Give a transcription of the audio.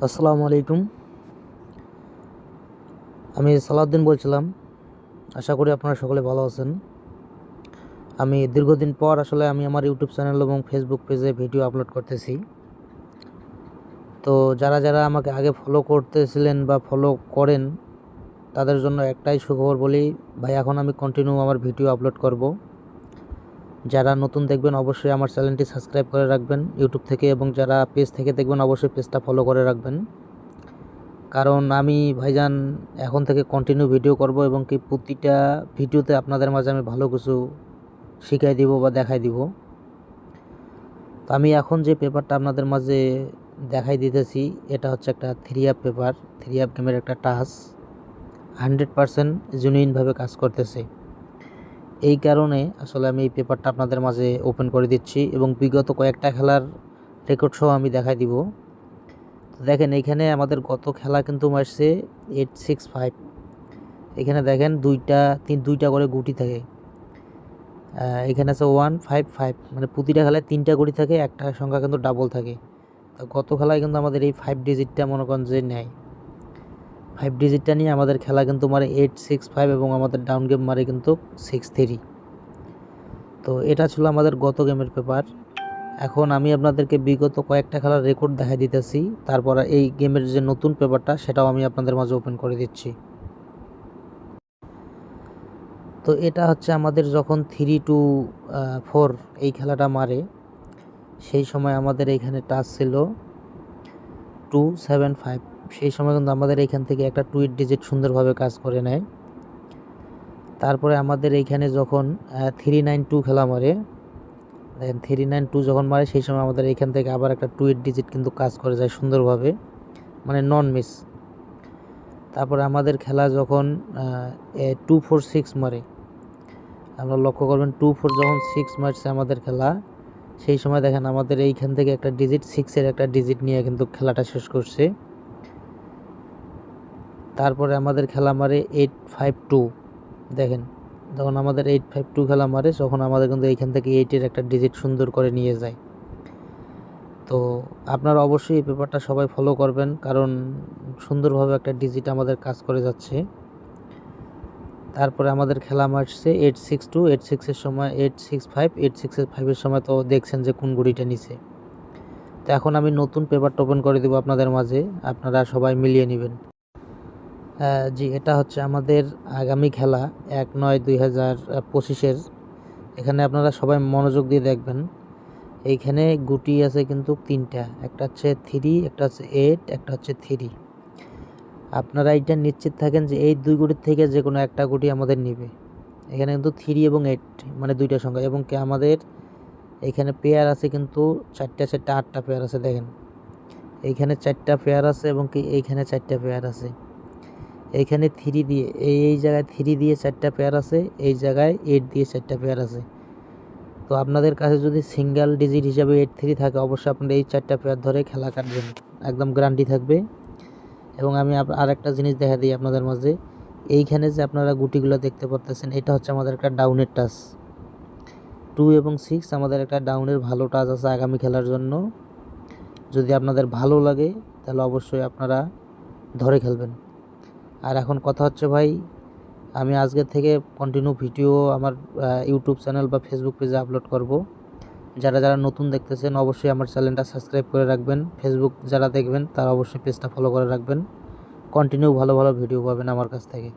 আসসালামু আলাইকুম। আমি সালাউদ্দিন বলছিলাম। আশা করি আপনারা সকলে ভালো আছেন। আমি দীর্ঘদিন পর আমি আমার ইউটিউব চ্যানেল এবং ফেসবুক পেজে ভিডিও আপলোড করতেছি। তো যারা যারা আমাকে আগে ফলো করতেছিলেন বা ফলো করেন, তাদের জন্য একটাই সুখবর বলি, ভাই এখন আমি কন্টিনিউ আমার ভিডিও আপলোড করব। যারা নতুন দেখবেন অবশ্যই আমার চ্যানেলটি সাবস্ক্রাইব করে রাখবেন ইউটিউব থেকে, এবং যারা পেজ থেকে দেখবেন অবশ্যই পেজটা ফলো করে রাখবেন। কারণ আমি ভাইজান এখন থেকে কন্টিনিউ ভিডিও করব, এবং কি প্রতিটা ভিডিওতে আপনাদের মাঝে আমি ভালো কিছু শিখাই দিব বা দেখাই দিব। তো আমি এখন যে পেপারটা আপনাদের মাঝে দেখাই দিতেছি, এটা হচ্ছে একটা 3 অ্যাপ পেপার। 3 অ্যাপ গেমের একটা টাচ 100% জেনুইনভাবে কাজ করতেছে। এই কারণে আমি এই পেপারটা আপনাদের মাঝে ওপেন করে দিচ্ছি, এবং বিগত কয়েকটা খেলার রেকর্ড সহ আমি দেখাই দিব। দেখেন এইখানে আমাদের গত খেলা কিন্তু মারছে 865। এখানে দেখেন দুইটা করে গুটি থাকে। এখানে আছে 155, মানে প্রতিটা খেলায় 3টা গুটি থাকে, একটা সংখ্যা কিন্তু ডাবল থাকে। তো গত খেলায় কিন্তু আমাদের এই 5 ডিজিটটা মনে করেন যে নেয়, 5 ডিজিটটা নিয়ে আমাদের খেলা কিন্তু মারে 865, এবং আমাদের ডাউন গেম মারে কিন্তু 63। তো এটা ছিল আমাদের গত গেমের পেপার। এখন আমি আপনাদেরকে বিগত কয়েকটা খেলার রেকর্ড দেখাই দিতেছি, তারপর এই গেমের যে নতুন পেপারটা সেটাও আমি আপনাদের মাঝে ওপেন করে দিচ্ছি। তো এটা হচ্ছে আমাদের যখন 3-4 এই খেলাটা মারে, সেই সময় আমাদের এইখানে টাচ ছিল 275। সেই সময় কিন্তু আমাদের এইখান থেকে একটা 2 ডিজিট সুন্দরভাবে কাজ করে নেয়। তারপরে আমাদের এইখানে যখন 392 খেলা মারে, দেখেন 392 যখন মারে, সেই সময় আমাদের এইখান থেকে আবার একটা 2 ডিজিট কিন্তু কাজ করে যায় সুন্দরভাবে, মানে নন মিস। তারপরে আমাদের খেলা যখন 246 মারে, আমরা লক্ষ্য করবেন 24 যখন 6 মারছে আমাদের খেলা, সেই সময় দেখেন আমাদের এইখান থেকে একটা ডিজিট 6-এর একটা ডিজিট নিয়ে কিন্তু খেলাটা শেষ করছে। তারপরে আমাদের খেলা মারে 852, দেখেন যখন আমাদের 852 খেলা মারে, তখন আমাদের কিন্তু এইখান থেকে 8-এর একটা ডিজিট সুন্দর করে নিয়ে যায়। তো আপনারা অবশ্যই এই পেপারটা সবাই ফলো করবেন, কারণ সুন্দরভাবে একটা ডিজিট আমাদের কাজ করে যাচ্ছে। তারপরে আমাদের খেলা মারছে 862, 86-এর সময় 865, 865-এর সময় তো দেখছেন যে কোন গুড়িটা নিছে। তো এখন আমি নতুন পেপারটা ওপেন করে দেবো আপনাদের মাঝে, আপনারা সবাই মিলিয়ে নেবেন। জি, এটা হচ্ছে আমাদের আগামী খেলা 1/9/2025-এর। এখানে আপনারা সবাই মনোযোগ দিয়ে দেখবেন। এইখানে গুটি আছে কিন্তু 3টা, একটা হচ্ছে 3, একটা হচ্ছে 8, একটা হচ্ছে 3। আপনারা এটা নিশ্চিত থাকেন যে এই 2 গুটির থেকে যে কোনো একটা গুটি আমাদের নিবে। এখানে কিন্তু 3 এবং 8, মানে 2টা সংখ্যা, এবং কি আমাদের এখানে পেয়ার আছে কিন্তু 8টা পেয়ার আছে। দেখেন এইখানে 4টা পেয়ার আছে, এবং কি এইখানে 4টা পেয়ার আছে। এইখানে 3 দিয়ে এই জায়গায় 3 দিয়ে 4টা পেয়ার আছে, এই জায়গায় 8 দিয়ে 4টা পেয়ার আছে। তো আপনাদের কাছে যদি সিঙ্গেল ডিজিট হিসাবে 83 থাকে, অবশ্যই আপনারা এই 4টা পেয়ার ধরে খেলা কাটবেন, একদম গ্যারান্টি থাকবে। এবং আমি আরেকটা জিনিস দেখা দিই আপনাদের মাঝে, এইখানে যে আপনারা গুটিগুলো দেখতে পাচ্ছেন, এটা হচ্ছে আমাদের একটা ডাউনের টাচ। 2 এবং 6 আমাদের একটা ডাউনের ভালো টাচ আছে আগামী খেলার জন্য। যদি আপনাদের ভালো লাগে তাহলে অবশ্যই আপনারা ধরে খেলবেন। আর এখন কথা হচ্ছে ভাই, আমি আজকের থেকে কন্টিনিউ ভিডিও আমার ইউটিউব চ্যানেল বা ফেসবুক পেজে আপলোড করব। যারা যারা নতুন দেখতেছেন অবশ্যই আমার চ্যানেলটা সাবস্ক্রাইব করে রাখবেন। ফেসবুক যারা দেখবেন তারা অবশ্যই পেজটা ফলো করে রাখবেন। কন্টিনিউ ভালো ভালো ভিডিও পাবেন আমার কাছ থেকে।